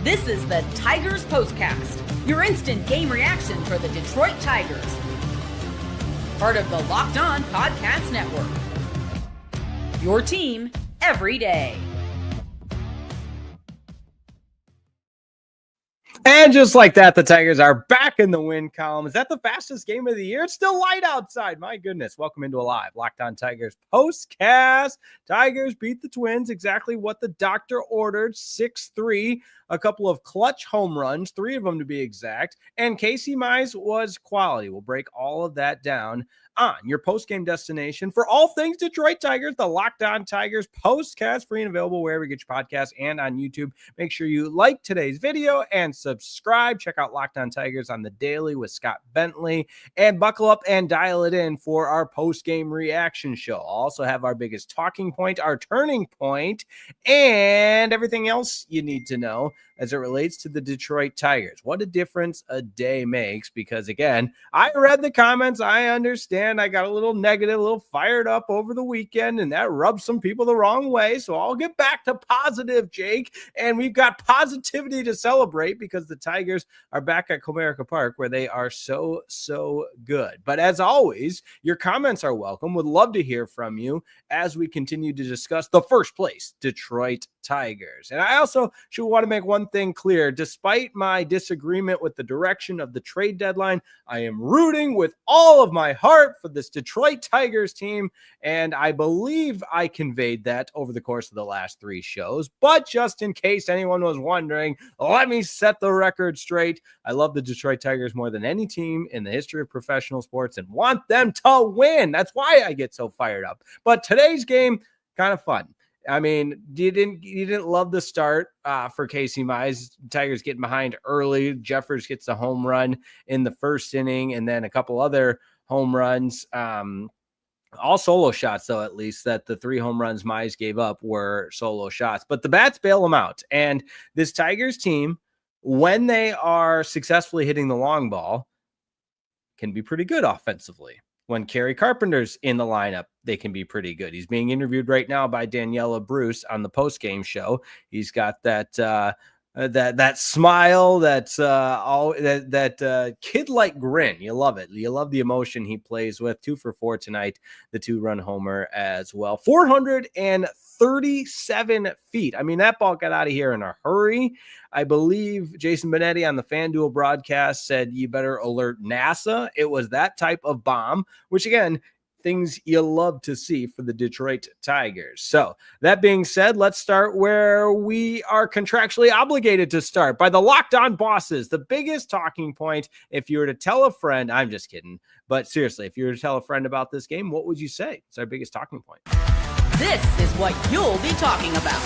This is the Tigers Postcast, your instant game reaction for the Detroit Tigers. Part of the Locked On Podcast Network. Your team every day. And just like that, the Tigers are back in the win column. Is that the fastest game of the year? It's still light outside. My goodness. Welcome into a live Locked On Tigers postcast. Tigers beat the Twins, exactly what the doctor ordered, 6-3. A couple of clutch home runs, 3 of them to be exact. And Casey Mize was quality. We'll break all of that down on your post-game destination for all things Detroit Tigers, the Locked On Tigers postcast, free and available wherever you get your podcasts and on YouTube. Make sure you like today's video and subscribe. Check out Locked On Tigers on the daily with Scott Bentley, and buckle up and dial it in for our post-game reaction show. I'll also have our biggest talking point, our turning point, and everything else you need to know as it relates to the Detroit Tigers. What a difference a day makes, because again, I read the comments. I understand I got a little negative, a little fired up over the weekend, and that rubbed some people the wrong way. So I'll get back to positive, Jake, and we've got positivity to celebrate because the Tigers are back at Comerica Park, where they are so good. But as always, your comments are welcome. Would love to hear from you as we continue to discuss the first place Detroit Tigers. And I also should want to make one thing clear. Despite my disagreement with the direction of the trade deadline, I am rooting with all of my heart for this Detroit Tigers team, and I believe I conveyed that over the course of the last 3 shows. But just in case anyone was wondering, let me set the record straight. I love the Detroit Tigers more than any team in the history of professional sports and want them to win. That's why I get so fired up. But today's game, kind of fun. I mean, you didn't love the start for Casey Mize. Tigers getting behind early. Jeffers gets a home run in the first inning, and then a couple other home runs. All solo shots, though, at least, that the 3 home runs Mize gave up were solo shots. But the bats bail them out. And this Tigers team, when they are successfully hitting the long ball, can be pretty good offensively. When Kerry Carpenter's in the lineup, they can be pretty good. He's being interviewed right now by Daniela Bruce on the post-game show. He's got that smile, that kid-like grin. You love it. You love the emotion he plays with. 2 for 4 tonight, the 2-run homer as well. 437 feet. I mean, that ball got out of here in a hurry. I believe Jason Benetti on the FanDuel broadcast said you better alert NASA. It was that type of bomb, which again, things you love to see for the Detroit Tigers. So that being said, let's start where we are contractually obligated to start, by the Locked On bosses. The biggest talking point, if you were to tell a friend, I'm just kidding, but seriously, if you were to tell a friend about this game, what would you say? It's our biggest talking point. This is what you'll be talking about.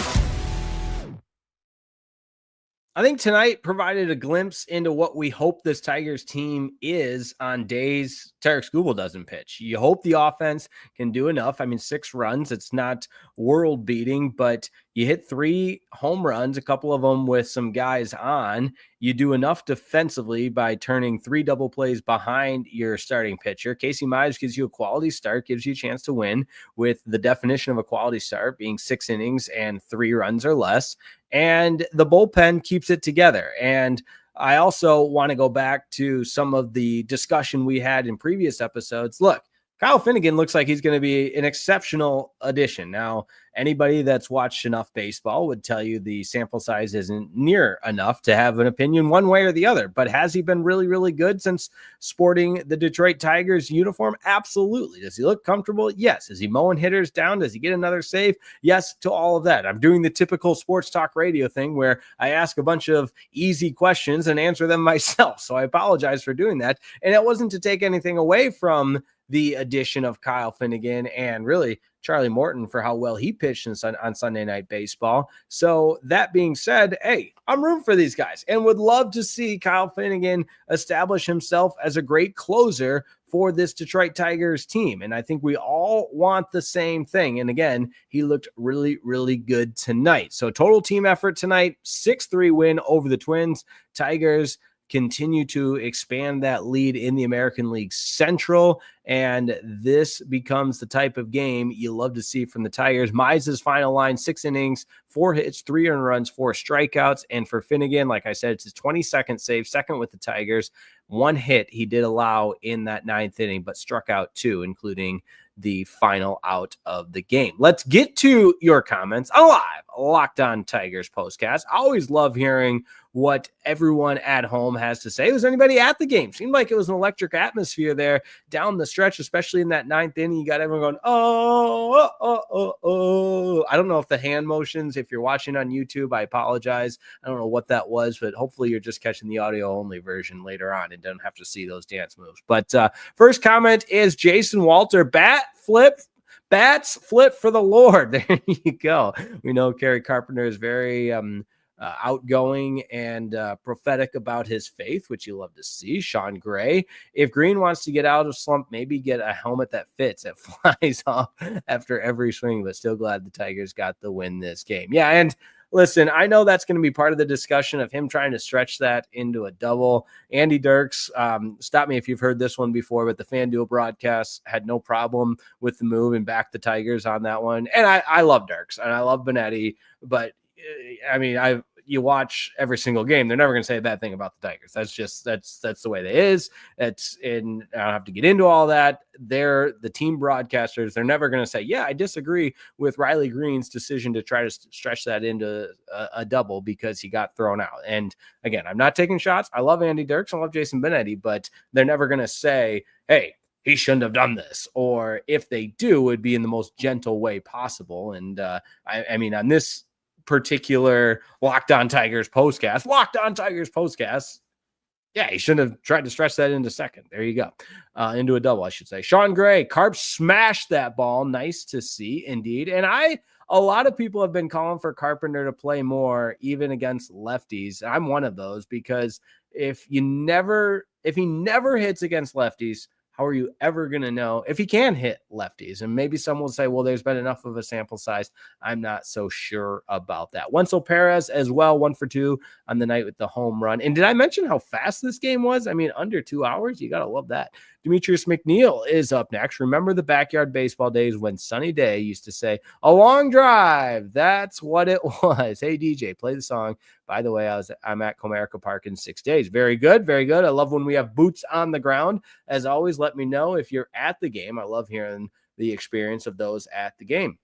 I think tonight provided a glimpse into what we hope this Tigers team is on days Tarek Skubal doesn't pitch. You hope the offense can do enough. I mean, 6 runs, it's not world beating, but you hit 3 home runs, a couple of them with some guys on. You do enough defensively by turning 3 double plays behind your starting pitcher. Casey Mize gives you a quality start, gives you a chance to win, with the definition of a quality start being 6 innings and 3 runs or less. And the bullpen keeps it together. And I also want to go back to some of the discussion we had in previous episodes. Look, Kyle Finnegan looks like he's going to be an exceptional addition. Now, anybody that's watched enough baseball would tell you the sample size isn't near enough to have an opinion one way or the other. But has he been really good since sporting the Detroit Tigers uniform? Absolutely. Does he look comfortable? Yes. Is he mowing hitters down? Does he get another save? Yes to all of that. I'm doing the typical sports talk radio thing where I ask a bunch of easy questions and answer them myself. So I apologize for doing that. And it wasn't to take anything away from the addition of Kyle Finnegan and really Charlie Morton for how well he pitched on Sunday Night Baseball. So that being said, hey, I'm rooting for these guys and would love to see Kyle Finnegan establish himself as a great closer for this Detroit Tigers team. And I think we all want the same thing. And again, he looked really good tonight. So total team effort tonight, 6-3 win over the Twins. Tigers continue to expand that lead in the American League Central. And this becomes the type of game you love to see from the Tigers. Mize's final line, 6 innings, 4 hits, 3 earned runs, 4 strikeouts. And for Finnegan, like I said, it's his 22nd save, second with the Tigers. 1 hit he did allow in that 9th inning, but struck out 2, including the final out of the game. Let's get to your comments on live Locked On Tigers postcast. I always love hearing what everyone at home has to say. Was anybody at the game? Seemed like it was an electric atmosphere there down the stretch, especially in that 9th inning. You got everyone going, oh. I don't know if the hand motions, if you're watching on YouTube, I apologize. I don't know what that was, but hopefully you're just catching the audio only version later on and don't have to see those dance moves. But first comment is Jason Walter, bats flip for the Lord. There you go. We know Kerry Carpenter is very outgoing and prophetic about his faith, which you love to see. Sean Gray, if Green wants to get out of slump, maybe get a helmet that fits, that flies off after every swing, but still glad the Tigers got the win this game. Yeah, and listen, I know that's going to be part of the discussion of him trying to stretch that into a double. Andy Dirks, stop me if you've heard this one before, but the FanDuel broadcast had no problem with the move and backed the Tigers on that one. And I love Dirks and I love Benetti, but I mean, you watch every single game, they're never going to say a bad thing about the Tigers. That's just, that's the way it is. I don't have to get into all that. They're the team broadcasters. They're never going to say, yeah, I disagree with Riley Green's decision to try to stretch that into a double because he got thrown out. And again, I'm not taking shots. I love Andy Dirks. I love Jason Benetti, but they're never going to say, hey, he shouldn't have done this. Or if they do, it would be in the most gentle way possible. And I mean, on this particular Locked On Tigers postcast, yeah, he shouldn't have tried to stretch that into second. There you go. Into a double, I should say. Sean Gray, Carp smashed that ball. Nice to see, indeed. And a lot of people have been calling for Carpenter to play more, even against lefties. I'm one of those because if he never hits against lefties, how are you ever going to know if he can hit lefties? And maybe someone will say, well, there's been enough of a sample size. I'm not so sure about that. Wenceel Perez as well, 1 for 2 on the night with the home run. And did I mention how fast this game was? I mean, under 2 hours. You got to love that. Demetrius McNeil is up next. Remember the backyard baseball days when Sunny Day used to say, a long drive. That's what it was. Hey, DJ, play the song. By the way, I'm at Comerica Park in 6 days. Very good. Very good. I love when we have boots on the ground. As always, let me know if you're at the game. I love hearing the experience of those at the game.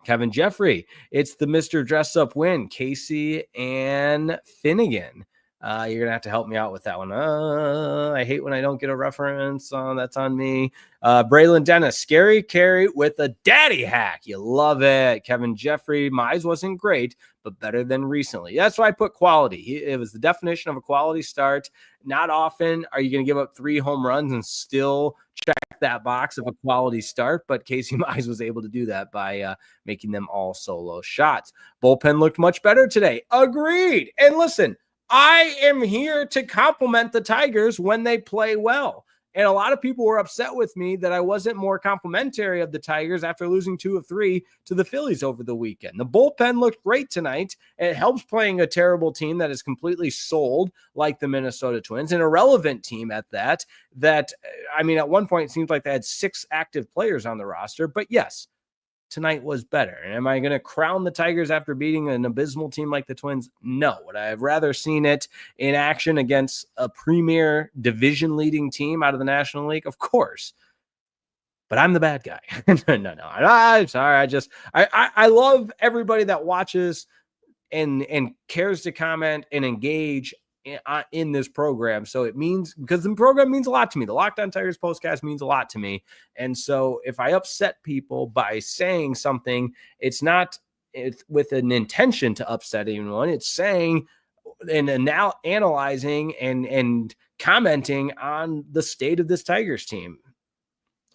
Kevin Jeffrey, it's the Mr. Dress Up win. Casey and Finnegan. You're going to have to help me out with that one. I hate when I don't get a reference. That's on me. Braylon Dennis, scary Kerry with a daddy hack. You love it. Kevin Jeffrey, Mize wasn't great, but better than recently. That's why I put quality. It was the definition of a quality start. Not often are you going to give up 3 home runs and still check that box of a quality start, but Casey Mize was able to do that by making them all solo shots. Bullpen looked much better today. Agreed. And listen, I am here to compliment the Tigers when they play well. And a lot of people were upset with me that I wasn't more complimentary of the Tigers after losing 2 of 3 to the Phillies over the weekend. The bullpen looked great tonight. And it helps playing a terrible team that is completely sold like the Minnesota Twins, an irrelevant team at that, I mean, at one point it seems like they had 6 active players on the roster, but yes, tonight was better. And am I going to crown the Tigers after beating an abysmal team like the Twins? No. Would I have rather seen it in action against a premier division leading team out of the National League? Of course. But I'm the bad guy. No. I'm sorry. I love everybody that watches and cares to comment and engage in this program. So it means, because the program means a lot to me. The Locked On Tigers postcast means a lot to me. And so if I upset people by saying something, it's with an intention to upset anyone. It's saying and now analyzing and commenting on the state of this Tigers team.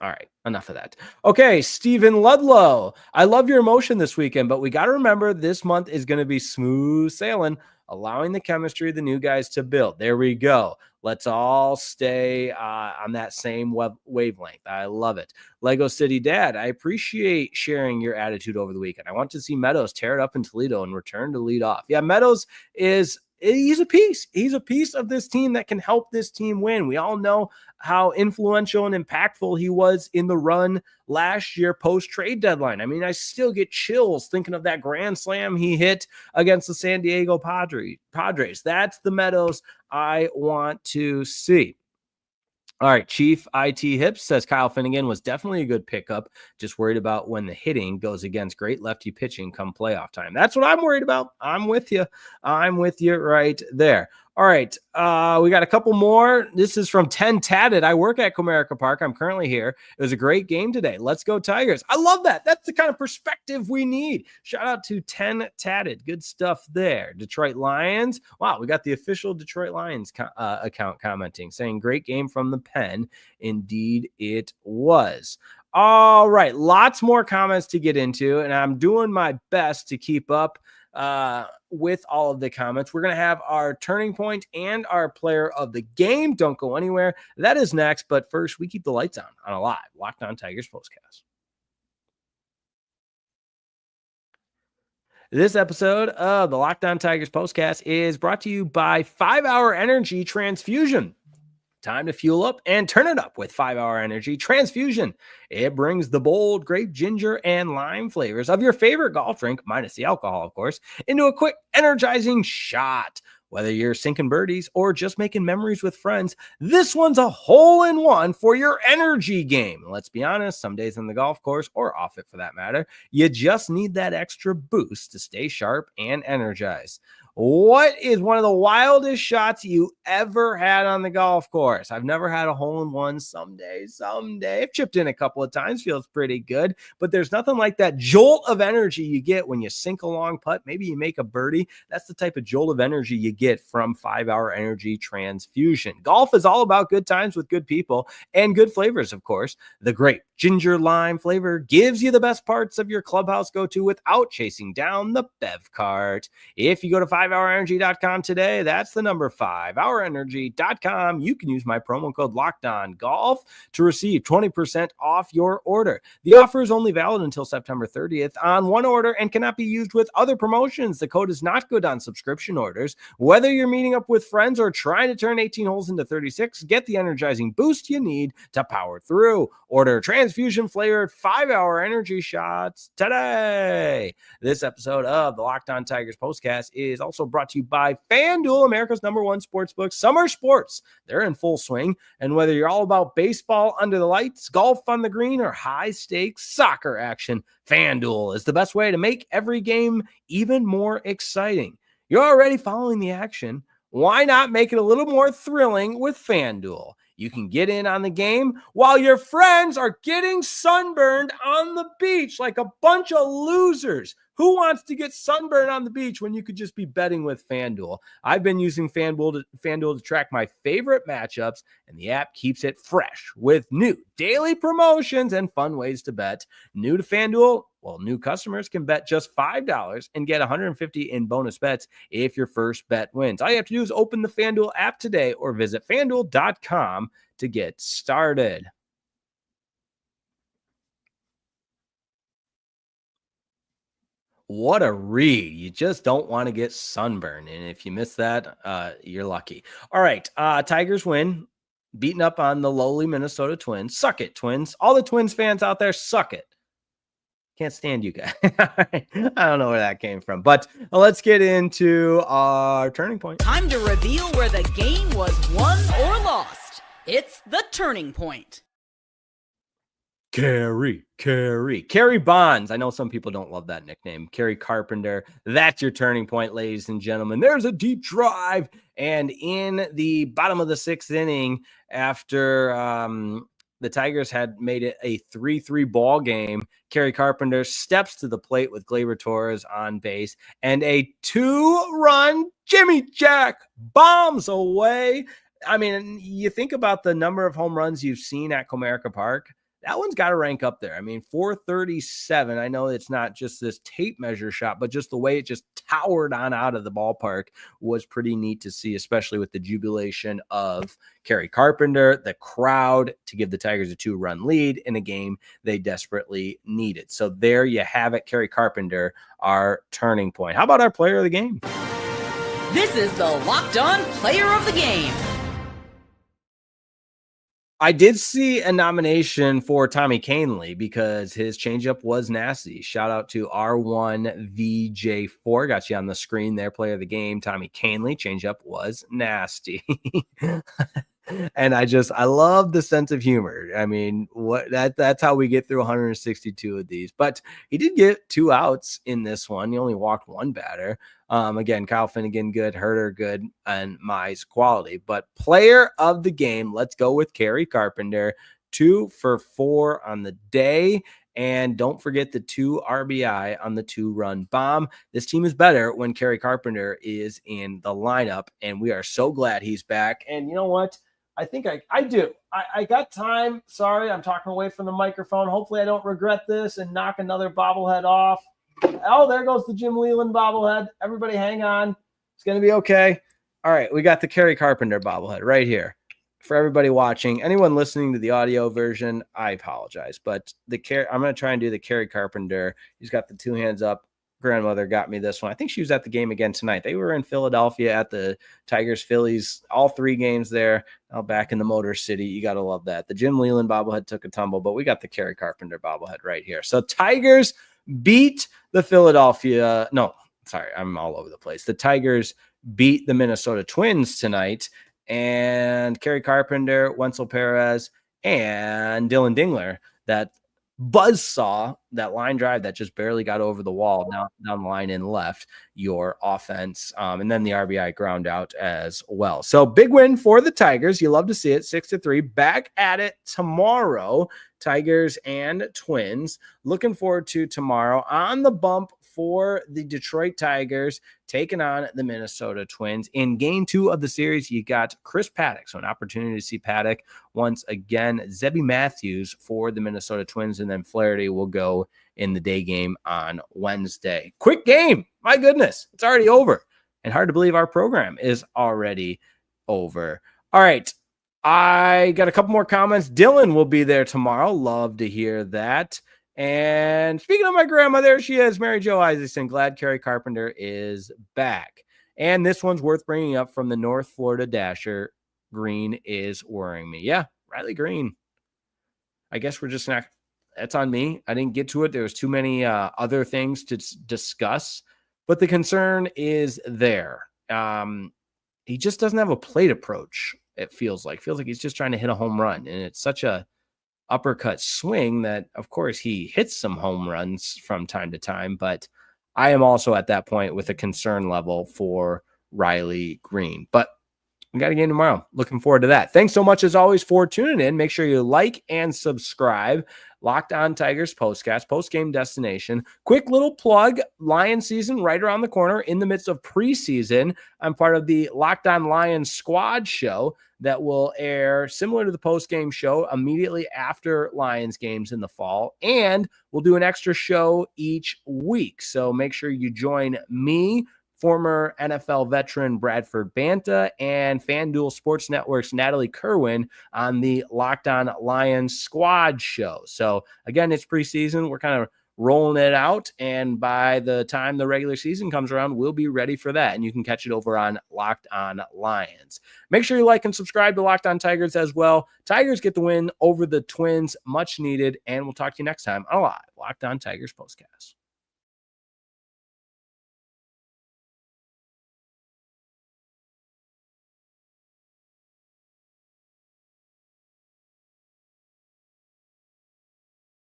All right, enough of that. Okay, Stephen Ludlow. I love your emotion this weekend, but we got to remember this month is going to be smooth sailing, allowing the chemistry of the new guys to build. There we go. Let's all stay on that same wavelength. I love it. Lego City Dad, I appreciate sharing your attitude over the weekend. I want to see Meadows tear it up in Toledo and return to lead off. Yeah, Meadows is he's a piece. He's a piece of this team that can help this team win. We all know how influential and impactful he was in the run last year post-trade deadline. I mean, I still get chills thinking of that grand slam he hit against the San Diego Padres. That's the Meadows I want to see. All right, Chief IT Hips says Kyle Finnegan was definitely a good pickup. Just worried about when the hitting goes against great lefty pitching come playoff time. That's what I'm worried about. I'm with you. I'm with you right there. All right, we got a couple more. This is from 10 Tatted. I work at Comerica Park. I'm currently here. It was a great game today. Let's go Tigers. I love that. That's the kind of perspective we need. Shout out to 10 Tatted. Good stuff there. Detroit Lions. Wow, we got the official Detroit Lions account commenting, saying great game from the pen. Indeed, it was. All right, lots more comments to get into, and I'm doing my best to keep up with all of the comments. We're going to have our turning point and our player of the game. Don't go anywhere. That is next. But first, we keep the lights on a live Locked On Tigers postcast. This episode of the Locked On Tigers postcast is brought to you by 5 Hour Energy Transfusion. Time to fuel up and turn it up with 5 Hour Energy Transfusion. It brings the bold grape, ginger, and lime flavors of your favorite golf drink, minus the alcohol, of course, into a quick, energizing shot. Whether you're sinking birdies or just making memories with friends, this one's a hole-in-one for your energy game. Let's be honest, some days on the golf course, or off it for that matter, you just need that extra boost to stay sharp and energized. What is one of the wildest shots you ever had on the golf course? I've never had a hole-in-one. Someday. I've chipped in a couple of times. Feels pretty good. But there's nothing like that jolt of energy you get when you sink a long putt. Maybe you make a birdie. That's the type of jolt of energy you get from 5 Hour Energy Transfusion. Golf is all about good times with good people and good flavors, of course. The grape, ginger, lime flavor gives you the best parts of your clubhouse go-to without chasing down the bev cart. If you go to 5hourenergy.com today, that's the number 5hourenergy.com. You can use my promo code LOCKEDONGolf to receive 20% off your order. The offer is only valid until September 30th on one order and cannot be used with other promotions. The code is not good on subscription orders. Whether you're meeting up with friends or trying to turn 18 holes into 36, get the energizing boost you need to power through. Order transfusion flavored 5 Hour Energy shots today. This episode of the Locked On Tigers postcast is also brought to you by FanDuel, America's #1 sportsbook. Summer sports, they're in full swing. And whether you're all about baseball under the lights, golf on the green, or high-stakes soccer action, FanDuel is the best way to make every game even more exciting. You're already following the action. Why not make it a little more thrilling with FanDuel? You can get in on the game while your friends are getting sunburned on the beach like a bunch of losers. Who wants to get sunburned on the beach when you could just be betting with FanDuel? I've been using FanDuel to track my favorite matchups, and the app keeps it fresh with new daily promotions and fun ways to bet. New to FanDuel? Well, new customers can bet just $5 and get $150 in bonus bets if your first bet wins. All you have to do is open the FanDuel app today or visit FanDuel.com to get started. What a read. You just don't want to get sunburned. And if you miss that, you're lucky. All right. Tigers win, beating up on the lowly Minnesota Twins. Suck it, Twins. All the Twins fans out there, suck it. Can't stand you guys. I don't know where that came from. But let's get into our turning point. Time to reveal where the game was won or lost. It's the turning point. Kerry Bonds. I know some people don't love that nickname. Kerry Carpenter. That's your turning point, ladies and gentlemen. There's a deep drive. And in the bottom of the 6th inning, after the Tigers had made it a 3-3 ball game, Kerry Carpenter steps to the plate with Gleyber Torres on base, and a 2-run Jimmy Jack bombs away. I mean, you think about the number of home runs you've seen at Comerica Park. That one's got to rank up there. I mean, 437. I know it's not just this tape measure shot, but just the way it just towered on out of the ballpark was pretty neat to see, especially with the jubilation of Kerry Carpenter, the crowd, to give the Tigers a 2-run lead in a game they desperately needed. So there you have it, Kerry Carpenter, our turning point. How about our player of the game? This is the Locked On Player of the Game. I did see a nomination for Tommy Kahnle because his changeup was nasty. Shout out to R1VJ4. Got you on the screen there, player of the game. Tommy Kahnle, changeup was nasty. And I love the sense of humor. I mean, that's how we get through 162 of these. But he did get 2 outs in this one. He only walked 1 batter. Again, Kyle Finnegan, good. Herter, good. And Mize, quality. But player of the game, let's go with Kerry Carpenter. 2 for 4 on the day. And don't forget the 2 RBI on the 2-run bomb. This team is better when Kerry Carpenter is in the lineup. And we are so glad he's back. And you know what? I think I do. I got time. Sorry, I'm talking away from the microphone. Hopefully I don't regret this and knock another bobblehead off. Oh, there goes the Jim Leyland bobblehead. Everybody hang on. It's going to be okay. All right, we got the Kerry Carpenter bobblehead right here. For everybody watching, anyone listening to the audio version, I apologize. But I'm going to try and do the Kerry Carpenter. He's got the 2 hands up. Grandmother got me this one. I think she was at the game again tonight. They were in Philadelphia at the Tigers Phillies, all 3 games there. Now back in the Motor City. You got to love that. The Jim Leyland bobblehead took a tumble, but we got the Kerry Carpenter bobblehead right here. So Tigers beat the Philadelphia. No, sorry, I'm all over the place. The Tigers beat the Minnesota Twins tonight, and Kerry Carpenter, Wenceel Perez, and Dillon Dingler, that buzzsaw, that line drive that just barely got over the wall down the line and left your offense, and then the RBI ground out as well. So big win for the Tigers. You love to see it. 6-3, back at it tomorrow. Tigers and Twins. Looking forward to tomorrow. On the bump for the Detroit Tigers taking on the Minnesota Twins. In game 2 of the series, you got Chris Paddock. So an opportunity to see Paddock once again. Zebby Matthews for the Minnesota Twins, and then Flaherty will go in the day game on Wednesday. Quick game. My goodness, it's already over. And hard to believe our program is already over. All right. I got a couple more comments. Dylan will be there tomorrow. Love to hear that. And speaking of my grandma, there she is, Mary Jo Isaacson. Glad Kerry Carpenter is back. And this one's worth bringing up from the North Florida Dasher. Green is worrying me. Yeah, Riley Green. I guess we're just not. That's on me. I didn't get to it. There was too many other things to discuss. But the concern is there. He just doesn't have a plate approach, it feels like. Feels like he's just trying to hit a home run. And it's such a uppercut swing that, of course, he hits some home runs from time to time, but I am also at that point with a concern level for Riley Green. But we got a game tomorrow. Looking forward to that. Thanks so much, as always, for tuning in. Make sure you like and subscribe. Locked On Tigers Postcast, post-game destination. Quick little plug, Lions season right around the corner, in the midst of preseason. I'm part of the Locked On Lions Squad show that will air similar to the post-game show immediately after Lions games in the fall. And we'll do an extra show each week. So make sure you join me, former NFL veteran Bradford Banta, and FanDuel Sports Network's Natalie Kerwin on the Locked On Lions Squad show. So again, it's preseason. We're kind of rolling it out, and by the time the regular season comes around, we'll be ready for that, and you can catch it over on Locked On Lions. Make sure you like and subscribe to Locked On Tigers as well. Tigers get the win over the Twins, much needed, and we'll talk to you next time on a live Locked On Tigers Postcast.